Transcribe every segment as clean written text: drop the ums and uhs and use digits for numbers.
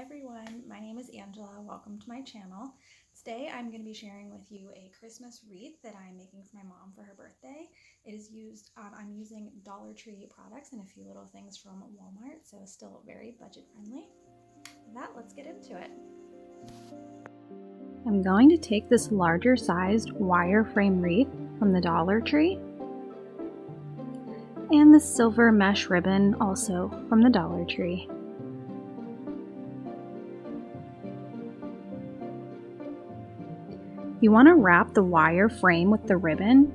everyone, my name is Angela. Welcome to my channel. Today I'm going to be sharing with you a Christmas wreath that I'm making for my mom for her birthday. I'm using Dollar Tree products and a few little things from Walmart, so still very budget friendly. With that, let's get into it. I'm going to take this larger sized wire frame wreath from the Dollar Tree and this silver mesh ribbon also from the Dollar Tree. You want to wrap the wire frame with the ribbon.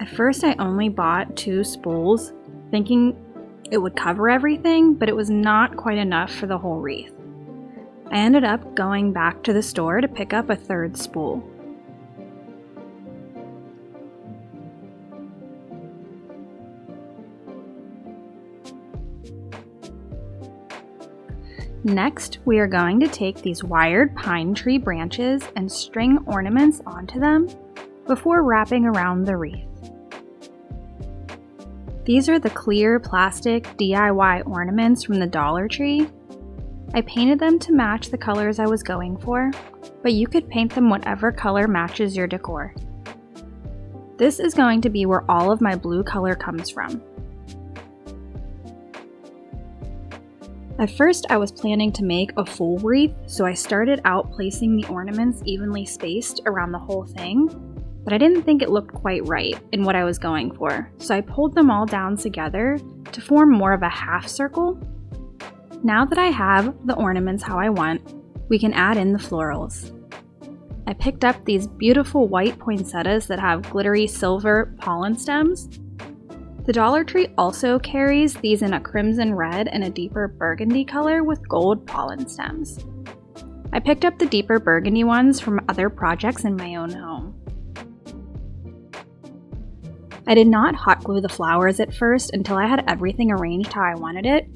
At first I only bought 2 spools, thinking it would cover everything, but it was not quite enough for the whole wreath. I ended up going back to the store to pick up a 3rd spool. Next, we are going to take these wired pine tree branches and string ornaments onto them before wrapping around the wreath. These are the clear plastic DIY ornaments from the Dollar Tree. I painted them to match the colors I was going for, but you could paint them whatever color matches your decor. This is going to be where all of my blue color comes from. At first, I was planning to make a full wreath, so I started out placing the ornaments evenly spaced around the whole thing, but I didn't think it looked quite right in what I was going for, so I pulled them all down together to form more of a half circle. Now that I have the ornaments how I want, we can add in the florals. I picked up these beautiful white poinsettias that have glittery silver pollen stems. The Dollar Tree also carries these in a crimson red and a deeper burgundy color with gold pollen stems. I picked up the deeper burgundy ones from other projects in my own home. I did not hot glue the flowers at first until I had everything arranged how I wanted it.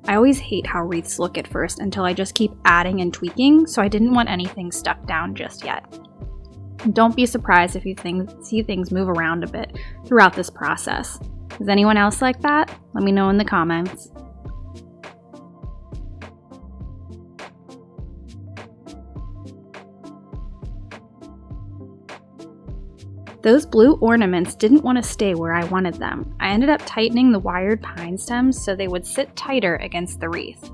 I always hate how wreaths look at first until I just keep adding and tweaking, so I didn't want anything stuck down just yet. Don't be surprised if you see things move around a bit throughout this process. Is anyone else like that? Let me know in the comments. Those blue ornaments didn't want to stay where I wanted them. I ended up tightening the wired pine stems so they would sit tighter against the wreath.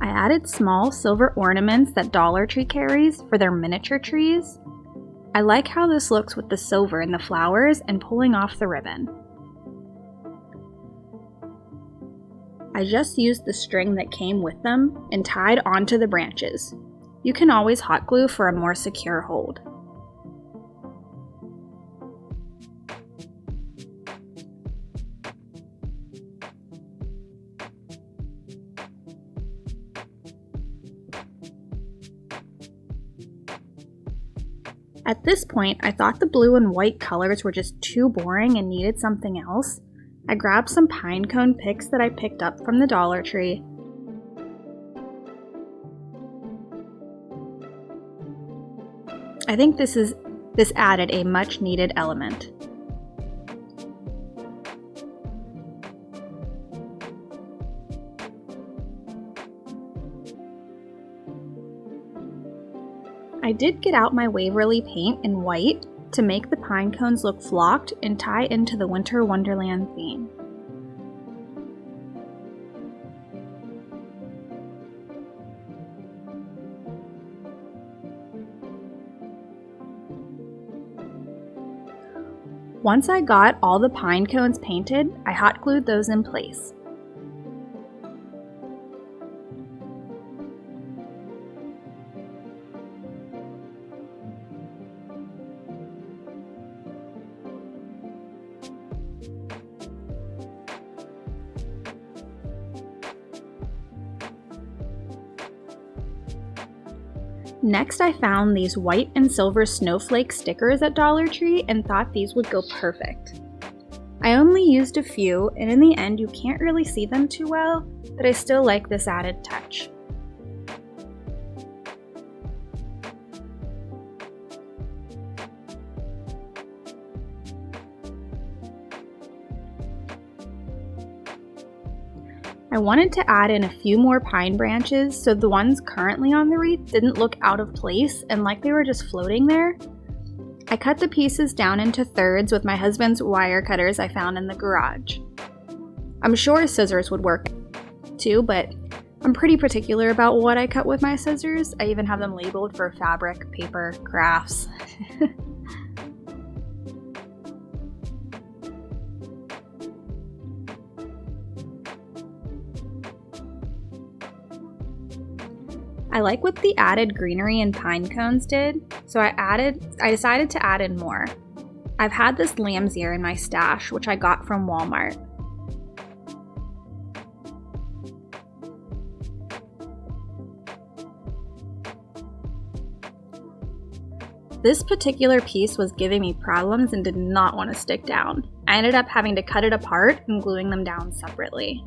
I added small silver ornaments that Dollar Tree carries for their miniature trees. I like how this looks with the silver in the flowers and pulling off the ribbon. I just used the string that came with them and tied onto the branches. You can always hot glue for a more secure hold. At this point, I thought the blue and white colors were just too boring and needed something else. I grabbed some pinecone picks that I picked up from the Dollar Tree. I think this added a much needed element. I did get out my Waverly paint in white to make the pine cones look flocked and tie into the Winter Wonderland theme. Once I got all the pine cones painted, I hot glued those in place. Next, I found these white and silver snowflake stickers at Dollar Tree and thought these would go perfect. I only used a few, and in the end you can't really see them too well, but I still like this added touch. I wanted to add in a few more pine branches so the ones currently on the wreath didn't look out of place and like they were just floating there. I cut the pieces down into thirds with my husband's wire cutters I found in the garage. I'm sure scissors would work too, but I'm pretty particular about what I cut with my scissors. I even have them labeled for fabric, paper, crafts. I like what the added greenery and pine cones did, so I decided to add in more. I've had this lamb's ear in my stash, which I got from Walmart. This particular piece was giving me problems and did not want to stick down. I ended up having to cut it apart and gluing them down separately.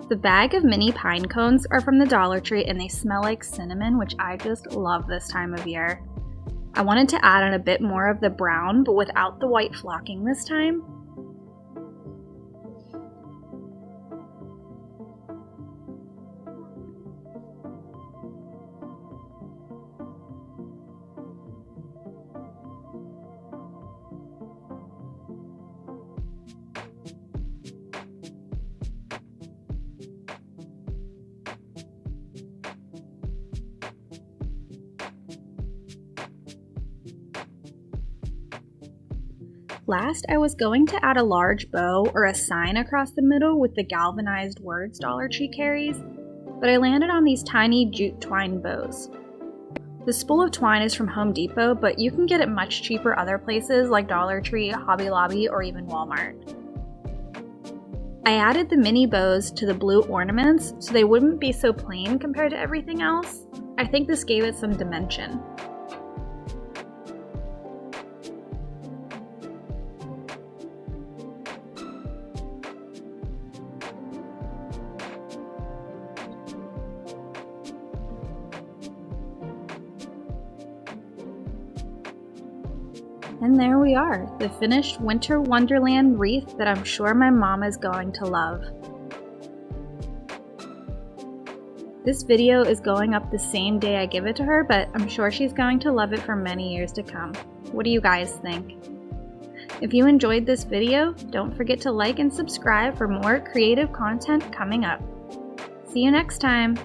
The bag of mini pine cones are from the Dollar Tree and they smell like cinnamon, which I just love this time of year. I wanted to add in a bit more of the brown, but without the white flocking this time. Last, I was going to add a large bow or a sign across the middle with the galvanized words Dollar Tree carries, but I landed on these tiny jute twine bows. The spool of twine is from Home Depot, but you can get it much cheaper other places like Dollar Tree, Hobby Lobby, or even Walmart. I added the mini bows to the blue ornaments so they wouldn't be so plain compared to everything else. I think this gave it some dimension. And there we are, the finished Winter Wonderland wreath that I'm sure my mom is going to love. This video is going up the same day I give it to her, but I'm sure she's going to love it for many years to come. What do you guys think? If you enjoyed this video, don't forget to like and subscribe for more creative content coming up. See you next time!